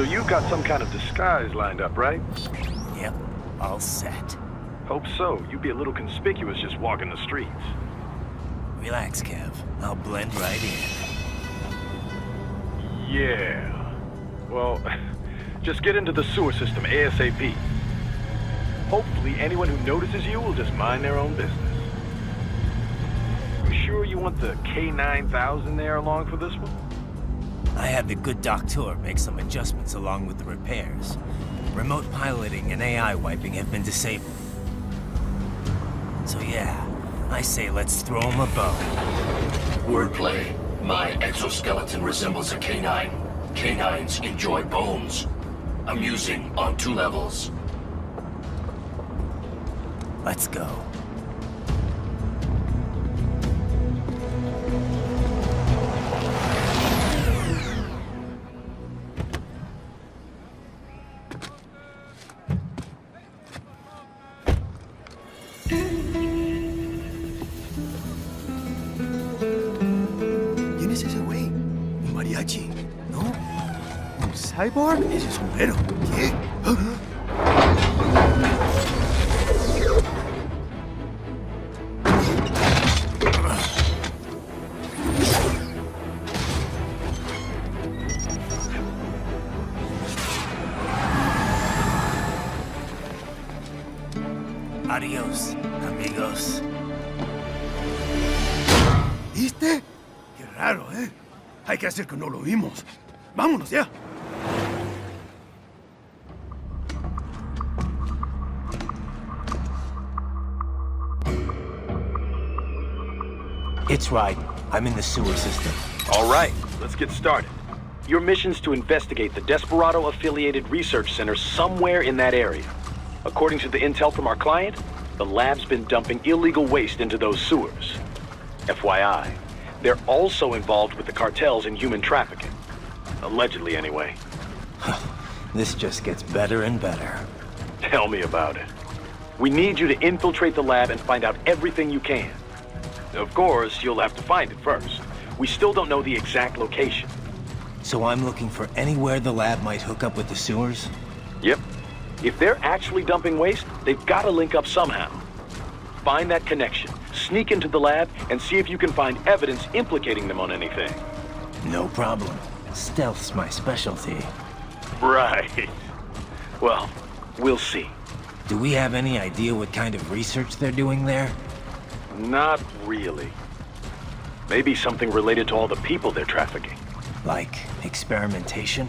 you've got some kind of disguise lined up, right? Yep, all set. Hope so. You'd be a little conspicuous just walking the streets. Relax, Kev. I'll blend right in. Yeah. Well, just get into the sewer system ASAP. Hopefully anyone who notices you will just mind their own business. You sure you want the K9000 there along for this one? I had the good doctor make some adjustments along with the repairs. Remote piloting and AI wiping have been disabled. So yeah, I say let's throw him a bone. Wordplay. My exoskeleton resembles a canine. Canines enjoy bones. Amusing on 2 levels. Let's go. ¿Quién es ese güey? ¿Un mariachi? ¿No? ¿Un cyborg? Ese sombrero. ¿Qué? Adiós, amigos. ¿Viste? Qué raro, ¿eh? Hay que hacer que no lo vimos. ¡Vámonos ya! It's Raiden. I'm in the sewer system. All right, let's get started. Your mission's to investigate the Desperado-affiliated research center somewhere in that area. According to the intel from our client, the lab's been dumping illegal waste into those sewers. FYI, they're also involved with the cartels in human trafficking. Allegedly, anyway. This just gets better and better. Tell me about it. We need you to infiltrate the lab and find out everything you can. Of course, you'll have to find it first. We still don't know the exact location. So I'm looking for anywhere the lab might hook up with the sewers? Yep. If they're actually dumping waste, they've got to link up somehow. Find that connection, sneak into the lab, and see if you can find evidence implicating them on anything. No problem. Stealth's my specialty. Right. Well, we'll see. Do we have any idea what kind of research they're doing there? Not really. Maybe something related to all the people they're trafficking. Like experimentation?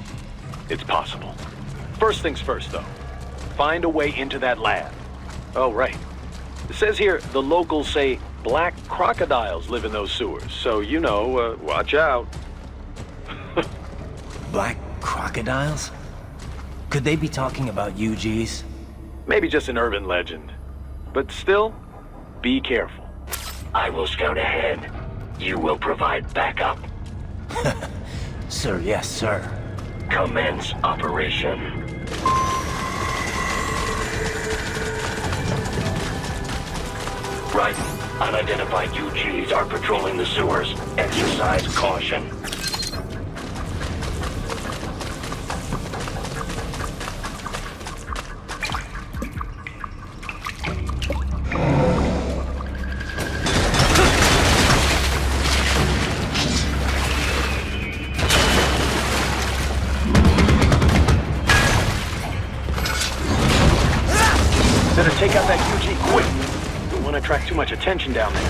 It's possible. First things first, though. Find a way into that lab. Oh, right. It says here the locals say black crocodiles live in those sewers, so you know, watch out. Black crocodiles? Could they be talking about UGs? Maybe just an urban legend. But still, be careful. I will scout ahead. You will provide backup. Sir, yes, sir. Commence operation. Raiden, unidentified UGs are patrolling the sewers. Exercise caution. Better take out that UG quick. Don't want to attract too much attention down there.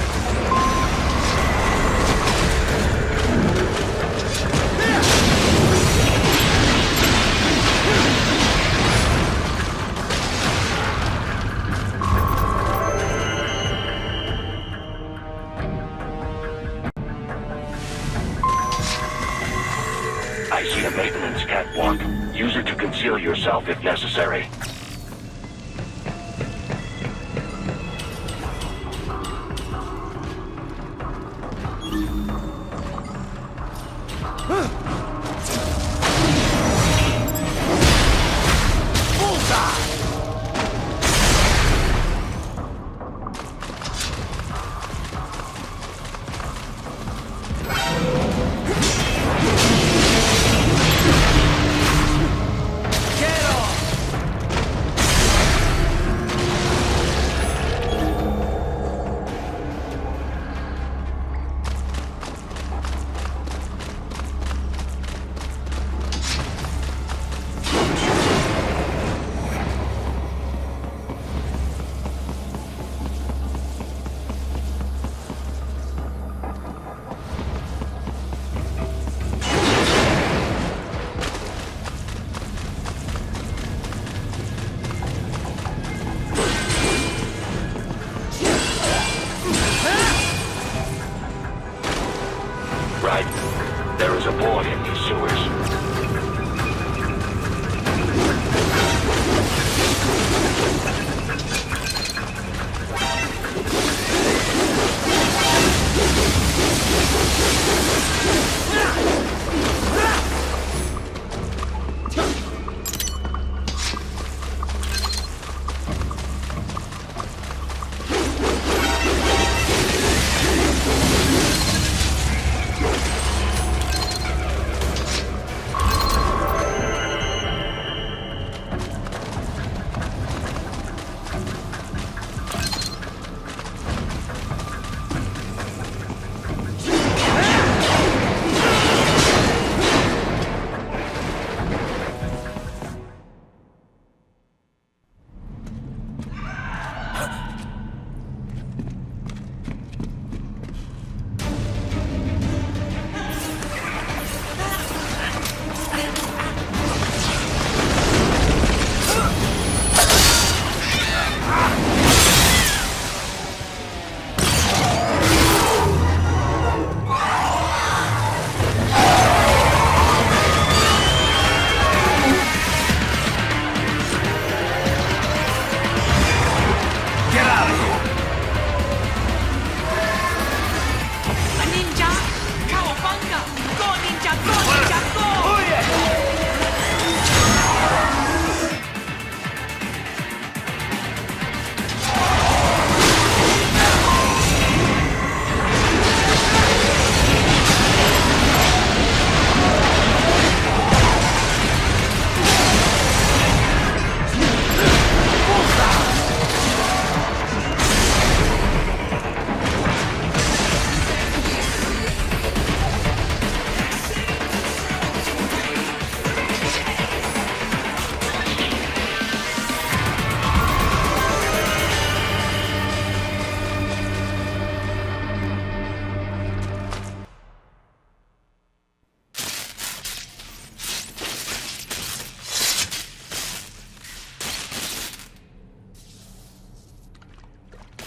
I see a maintenance catwalk. Use it to conceal yourself if necessary.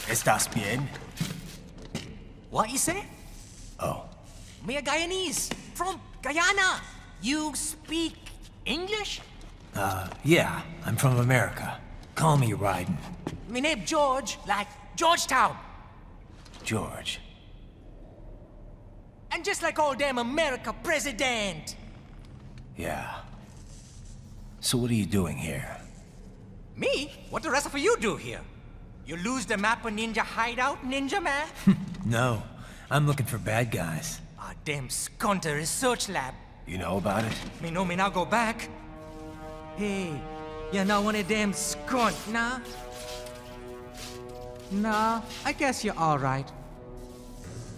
¿Estás bien? What you say? Oh, Me a Guyanese, from Guyana. You speak English? yeah, I'm from America. Call me Raiden. Me name George, like Georgetown. George. And just like all damn America president. Yeah. So what are you doing here? Me? What the rest of you do here? You lose the map of Ninja hideout, Ninja man? No, I'm looking for bad guys. Ah, damn Skunter research lab. You know about it? Me know me now go back. Hey, you're not one of them skunt, nah? Nah, I guess you're alright.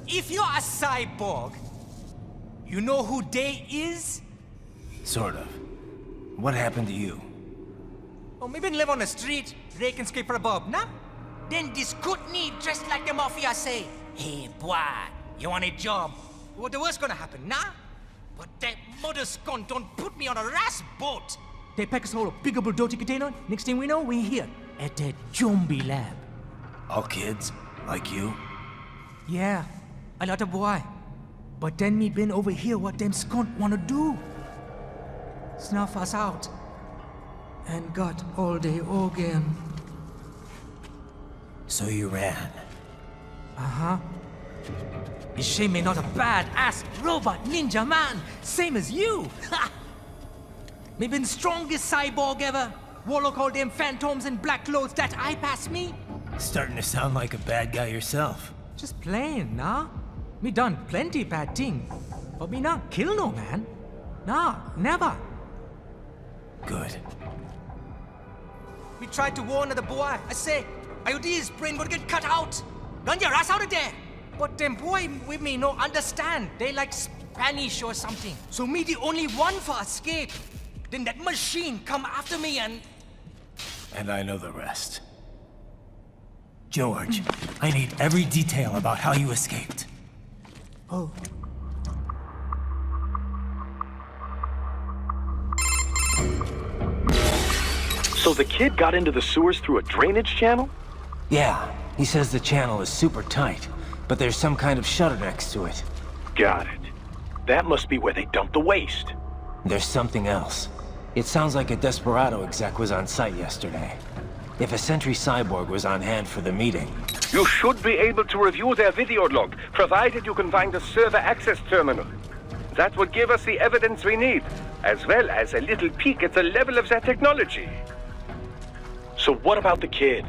If you're a cyborg, you know who they is? Sort of. What happened to you? Oh, me been live on the street, rake and scrape for a bob, nah? Then this good need dressed like the mafia say, hey boy, you want a job? What the worst gonna happen, nah? But that mother skunt don't put me on a ras boat. They pack us all a big old dirty container. Next thing we know, we're here at that zombie lab. All kids? Like you? Yeah, a lot of boy. But then me been over here what them skunt wanna do. Snuff us out. And got all the organ. So you ran. Uh-huh. It's shame me not a bad-ass robot ninja man, same as you. Ha! Me been strongest cyborg ever. Warlock all them phantoms and black clothes that eye pass me. Starting to sound like a bad guy yourself. Just plain, nah? Me done plenty bad thing. But me not kill no man. Nah, never. Good. We tried to warn the boy. I say, IOD's brain would get cut out. Run your ass out of there. But them boy with me no understand. They like Spanish or something. So me the only one for escape. Then that machine come after me and... And I know the rest. George, I need every detail about how you escaped. Oh. So the kid got into the sewers through a drainage channel? Yeah, he says the channel is super tight, but there's some kind of shutter next to it. Got it. That must be where they dumped the waste. There's something else. It sounds like a Desperado exec was on site yesterday. If a Sentry Cyborg was on hand for the meeting... You should be able to review their video log, provided you can find the server access terminal. That would give us the evidence we need, as well as a little peek at the level of their technology. So what about the kid?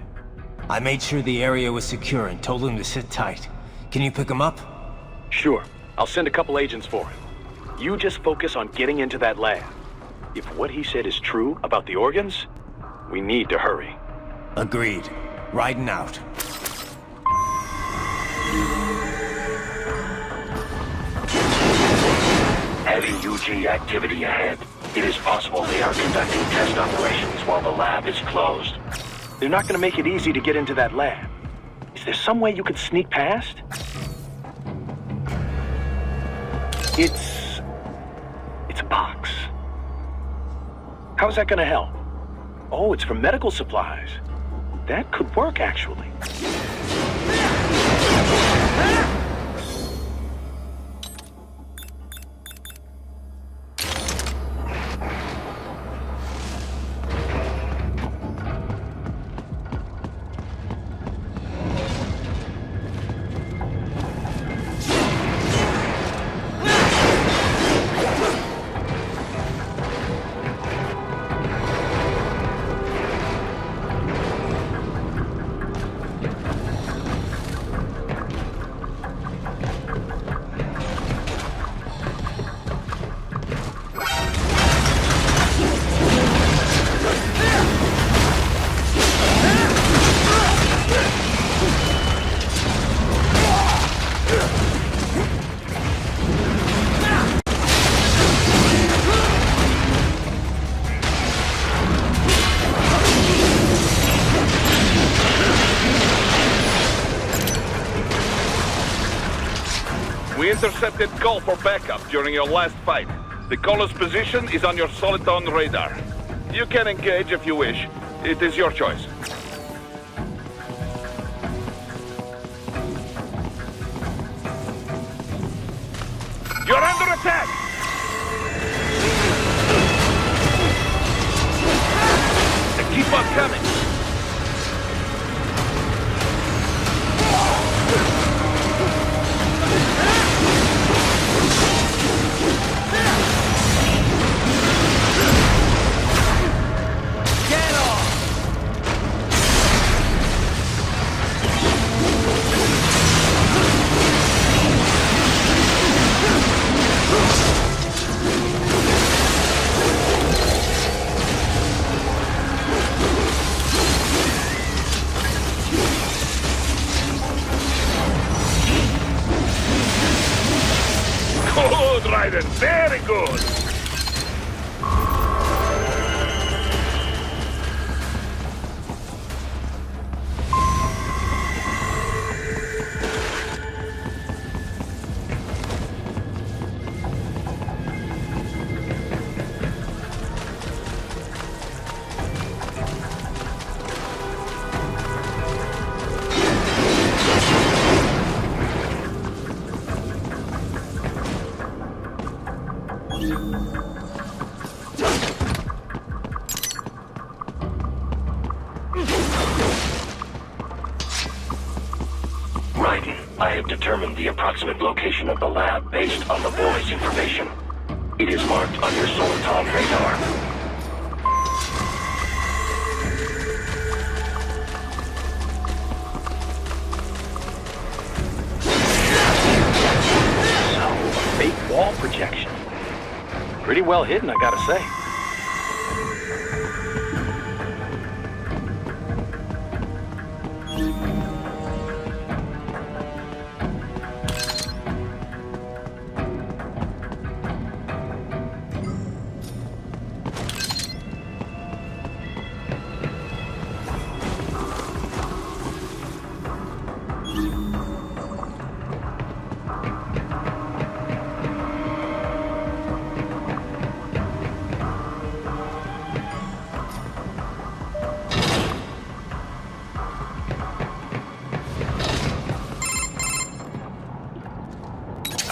I made sure the area was secure and told him to sit tight. Can you pick him up? Sure. I'll send a couple agents for him. You just focus on getting into that lab. If what he said is true about the organs, we need to hurry. Agreed. Riding out. Heavy UG activity ahead. It is possible they are conducting test operations while the lab is closed. They're not going to make it easy to get into that lab. Is there some way you could sneak past? It's a box. How's that going to help? Oh, it's for medical supplies. That could work, actually. We intercepted call for backup during your last fight. The caller's position is on your Soliton radar. You can engage if you wish. It is your choice. You're under attack! Keep on coming! Get off! Good, Raiden, very good! Raiden, I have determined the approximate location of the lab based on the boy's information. It is marked on your Soliton radar. Fake wall projection. Pretty well hidden, I gotta say.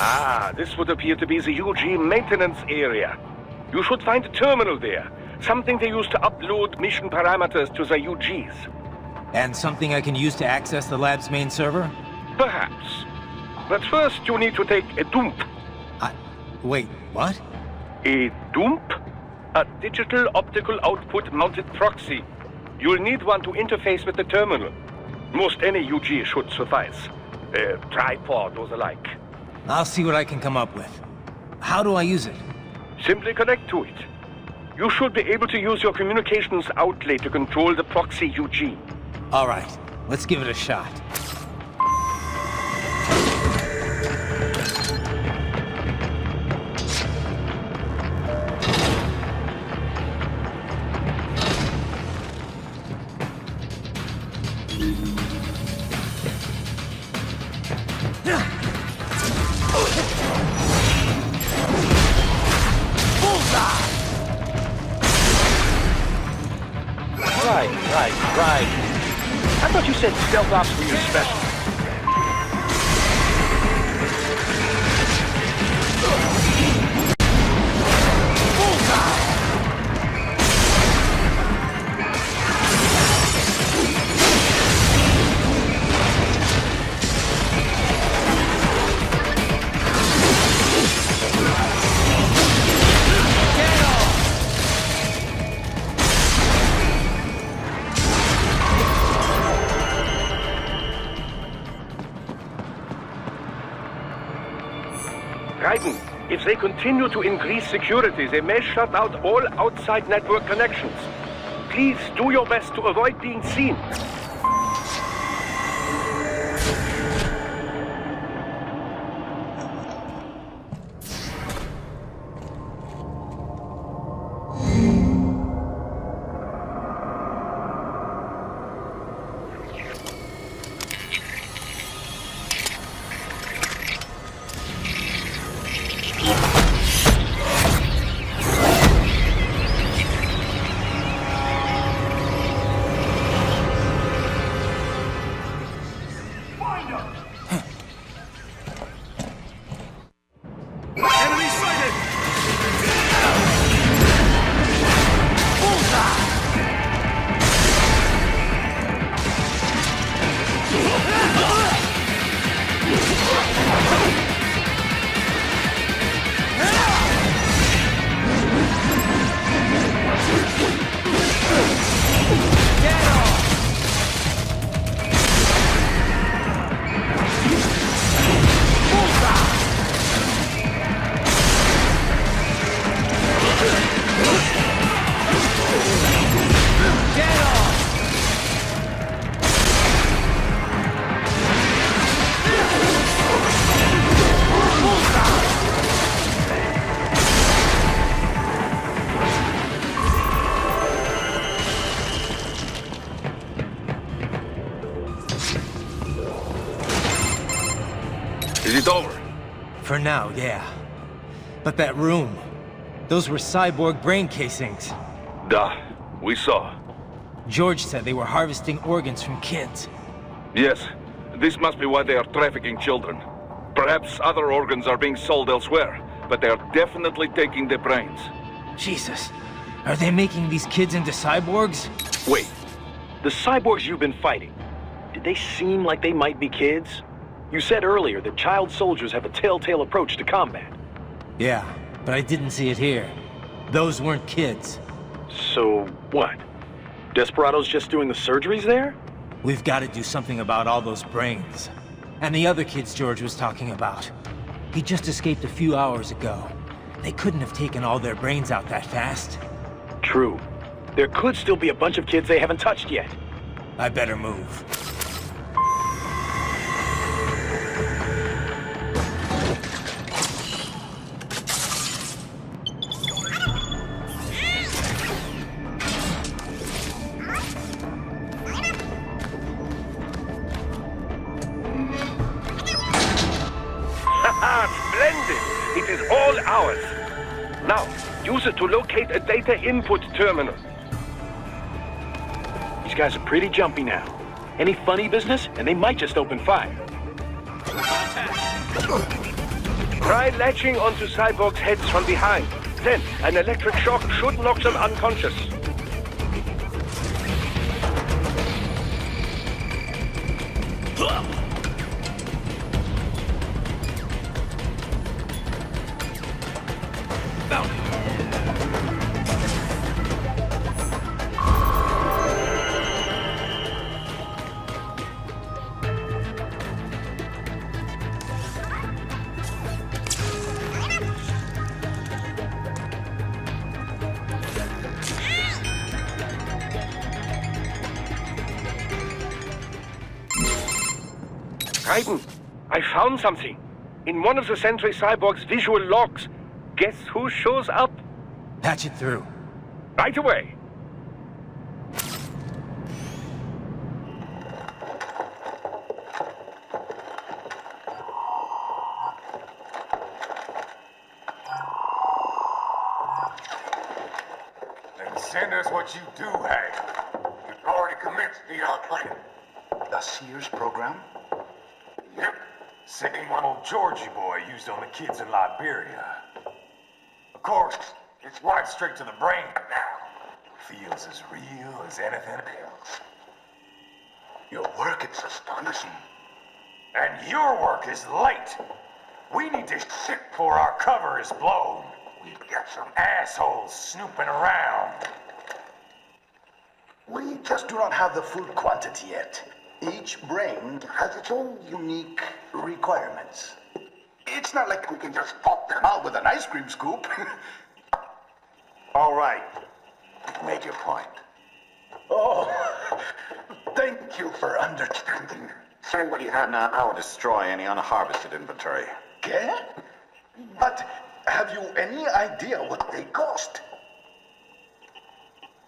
Ah, this would appear to be the UG maintenance area. You should find a terminal there. Something they use to upload mission parameters to the UGs. And something I can use to access the lab's main server? Perhaps. But first you need to take a dump. Wait, what? A dump? A digital optical output mounted proxy. You'll need one to interface with the terminal. Most any UG should suffice. A tripod or the like. I'll see what I can come up with. How do I use it? Simply connect to it. You should be able to use your communications outlet to control the proxy UG. All right, let's give it a shot. Right. I thought you said stealth ops were your specialty. Raiden, if they continue to increase security, they may shut out all outside network connections. Please do your best to avoid being seen. it over? For now, yeah. But that room, those were cyborg brain casings. Duh, we saw. George said they were harvesting organs from kids. Yes, this must be why they are trafficking children. Perhaps other organs are being sold elsewhere, but they are definitely taking their brains. Jesus, are they making these kids into cyborgs? Wait, the cyborgs you've been fighting, did they seem like they might be kids? You said earlier that child soldiers have a telltale approach to combat. Yeah, but I didn't see it here. Those weren't kids. So, what? Desperado's just doing the surgeries there? We've got to do something about all those brains. And the other kids George was talking about. He just escaped a few hours ago. They couldn't have taken all their brains out that fast. True. There could still be a bunch of kids they haven't touched yet. I better move. Splendid! It is all ours. Now, use it to locate a data input terminal. These guys are pretty jumpy now. Any funny business, and they might just open fire. Try latching onto cyborgs' heads from behind. Then, an electric shock should knock them unconscious. Raiden, I found something. In one of the Sentry Cyborg's visual logs. Guess who shows up? Patch it through. Right away. Then send us what you do have. You've already commenced the plan. The Sears program? Yep. Same one old Georgie boy used on the kids in Liberia. Of course, it's right straight to the brain now. Feels as real as anything else. Your work is astonishing. And your work is late. We need this shit before our cover is blown. We've got some assholes snooping around. We just do not have the full quantity yet. Each brain has its own unique requirements. It's not like we can just pop them out with an ice cream scoop. All right. You've made your point. Oh, thank you for understanding. Send what you have now, or destroy any unharvested inventory. Okay? But have you any idea what they cost?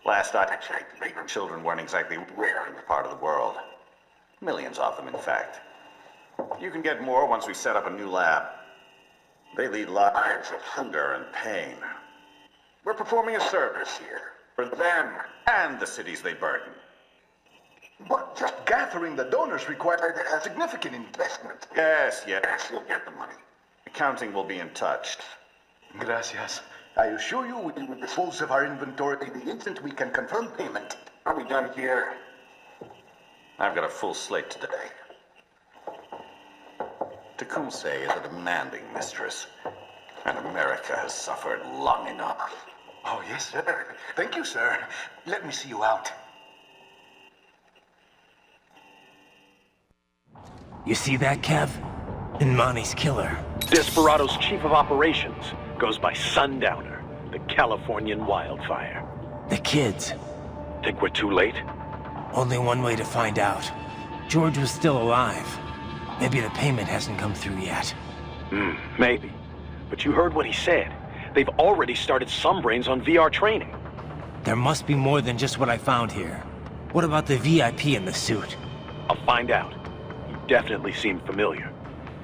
Last I checked, children weren't exactly rare in this part of the world. Millions of them, in fact. You can get more once we set up a new lab. They lead lives of hunger and pain. We're performing a service here for them and the cities they burden. But just gathering the donors required a significant investment. Yes, you'll get the money. Accounting will be in touch. Gracias. I assure you we will dispose of our inventory the instant we can confirm payment. Are we done here? I've got a full slate today. Tecumseh is a demanding mistress, and America has suffered long enough. Oh, yes, sir. Thank you, sir. Let me see you out. You see that, Kev? Imani's killer. Desperado's chief of operations goes by Sundowner, the Californian wildfire. The kids. Think we're too late? Only one way to find out. George was still alive. Maybe the payment hasn't come through yet. Maybe. But you heard what he said. They've already started some brains on VR training. There must be more than just what I found here. What about the VIP in the suit? I'll find out. He definitely seemed familiar.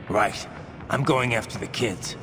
Right. I'm going after the kids.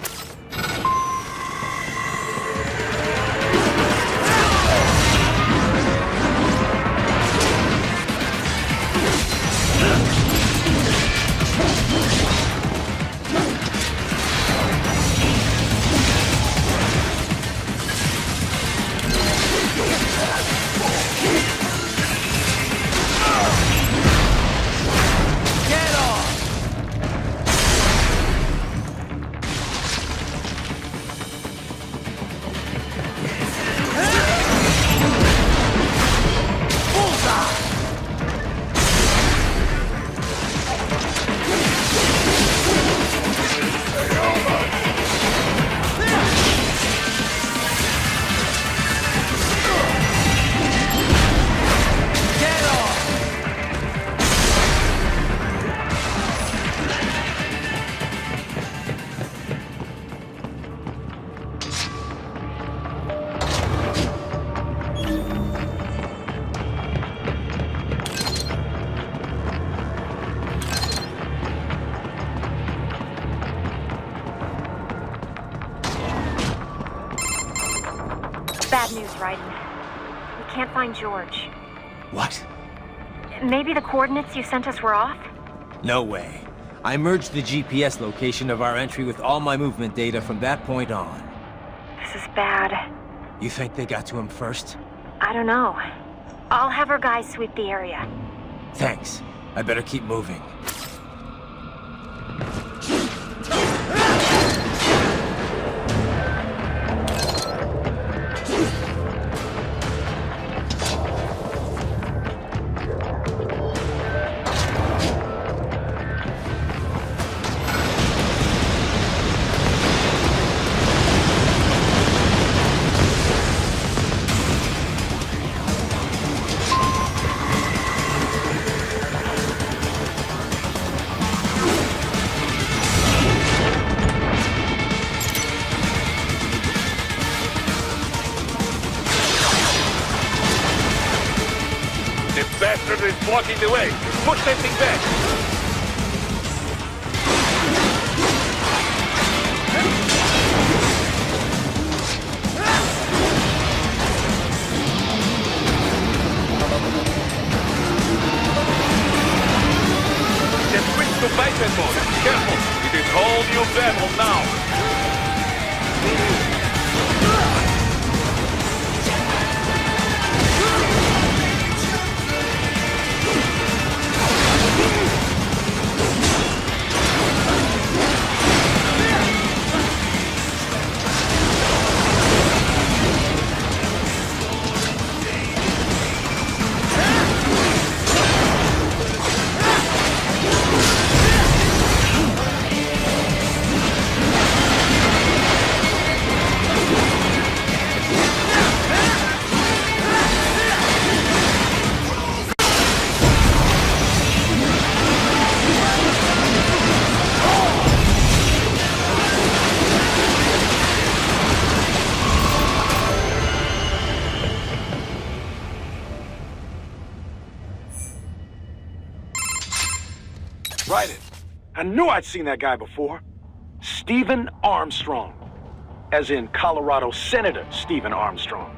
Bad news, Raiden. We can't find George. What? Maybe the coordinates you sent us were off? No way. I merged the GPS location of our entry with all my movement data from that point on. This is bad. You think they got to him first? I don't know. I'll have our guys sweep the area. Thanks. I better keep moving. Bastard is blocking the way. Push that thing back. Just switch to biped mode. Careful. It is whole new battle now. Raiden. I knew I'd seen that guy before. Stephen Armstrong. As in Colorado Senator Stephen Armstrong.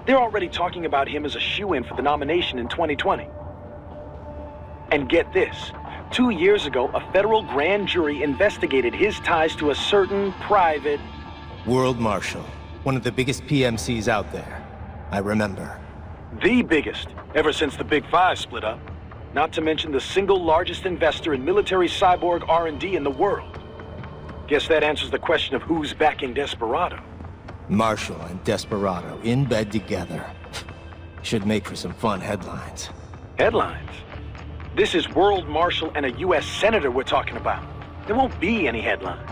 They're already talking about him as a shoo-in for the nomination in 2020. And get this. 2 years ago, a federal grand jury investigated his ties to a certain private... World Marshal. One of the biggest PMCs out there. I remember. The biggest, ever since the Big Five split up. Not to mention the single largest investor in military cyborg R&D in the world. Guess that answers the question of who's backing Desperado. Marshall and Desperado in bed together. Should make for some fun headlines. Headlines? This is World Marshal and a U.S. Senator we're talking about. There won't be any headlines.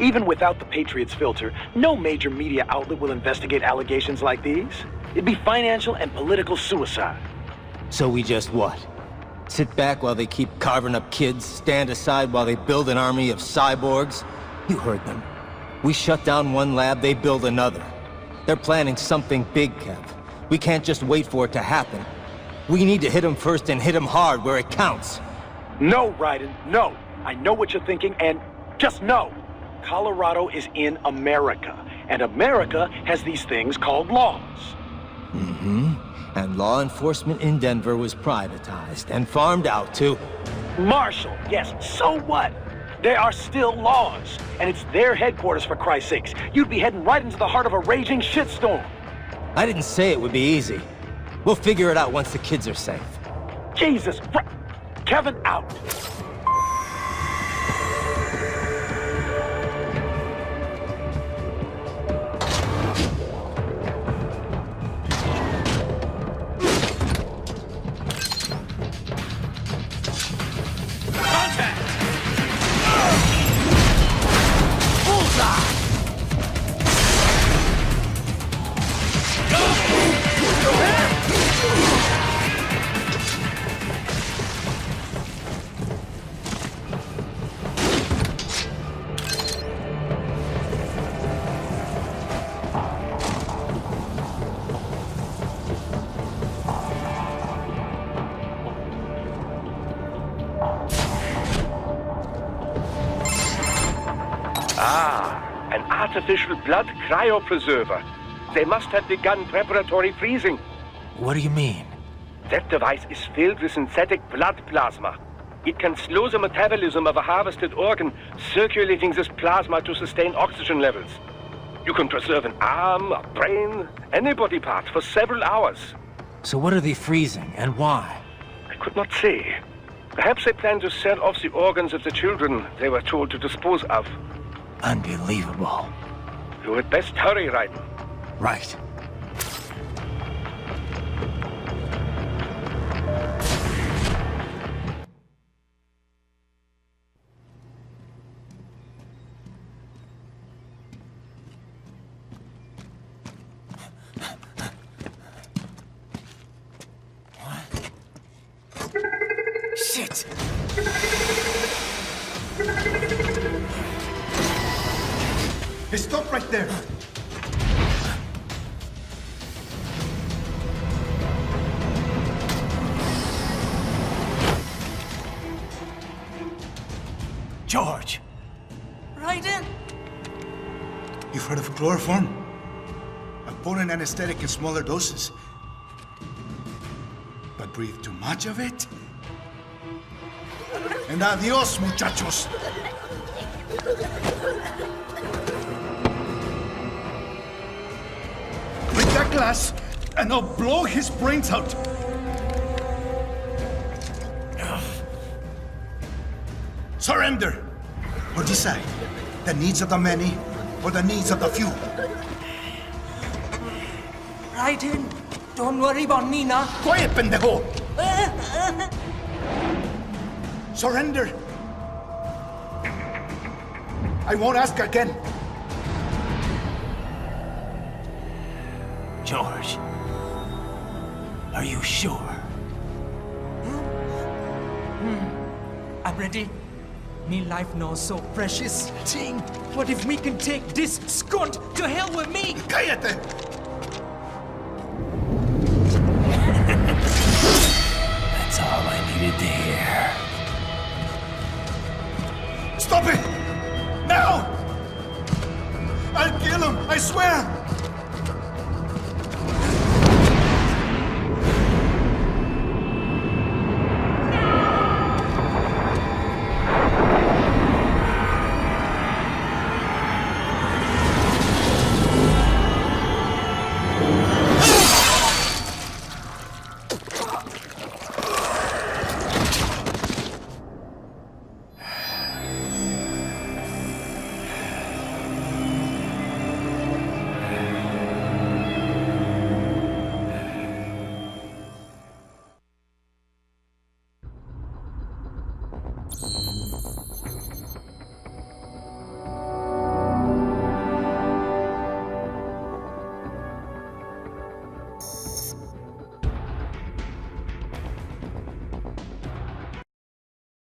Even without the Patriots filter, no major media outlet will investigate allegations like these. It'd be financial and political suicide. So we just what? Sit back while they keep carving up kids, stand aside while they build an army of cyborgs? You heard them. We shut down one lab, they build another. They're planning something big, Kev. We can't just wait for it to happen. We need to hit them first and hit them hard where it counts. No, Raiden, no. I know what you're thinking, and Just know, Colorado is in America, and America has these things called laws. Mm-hmm. And law enforcement in Denver was privatized and farmed out to... Marshall, yes, so what? There are still laws, and it's their headquarters, for Christ's sakes. You'd be heading right into the heart of a raging shitstorm. I didn't say it would be easy. We'll figure it out once the kids are safe. Jesus Christ. Kevin, out. An artificial blood cryopreserver. They must have begun preparatory freezing. What do you mean? That device is filled with synthetic blood plasma. It can slow the metabolism of a harvested organ, circulating this plasma to sustain oxygen levels. You can preserve an arm, a brain, any body part for several hours. So what are they freezing, and why? I could not say. Perhaps they plan to sell off the organs of the children they were told to dispose of. Unbelievable. You had best hurry, Raiden. Right. Shit! Hey, stop right there. George! Raiden! You've heard of chloroform? A potent anesthetic in smaller doses. But breathe too much of it? And adios, muchachos! Break that glass, and I'll blow his brains out! Surrender! Or decide, the needs of the many, or the needs of the few. Raiden, don't worry about me now. Quiet, pendejo! Surrender! I won't ask again. George, are you sure? I'm ready. Me life now so precious. Ting, what if we can take this skunt to hell with me? Cállate!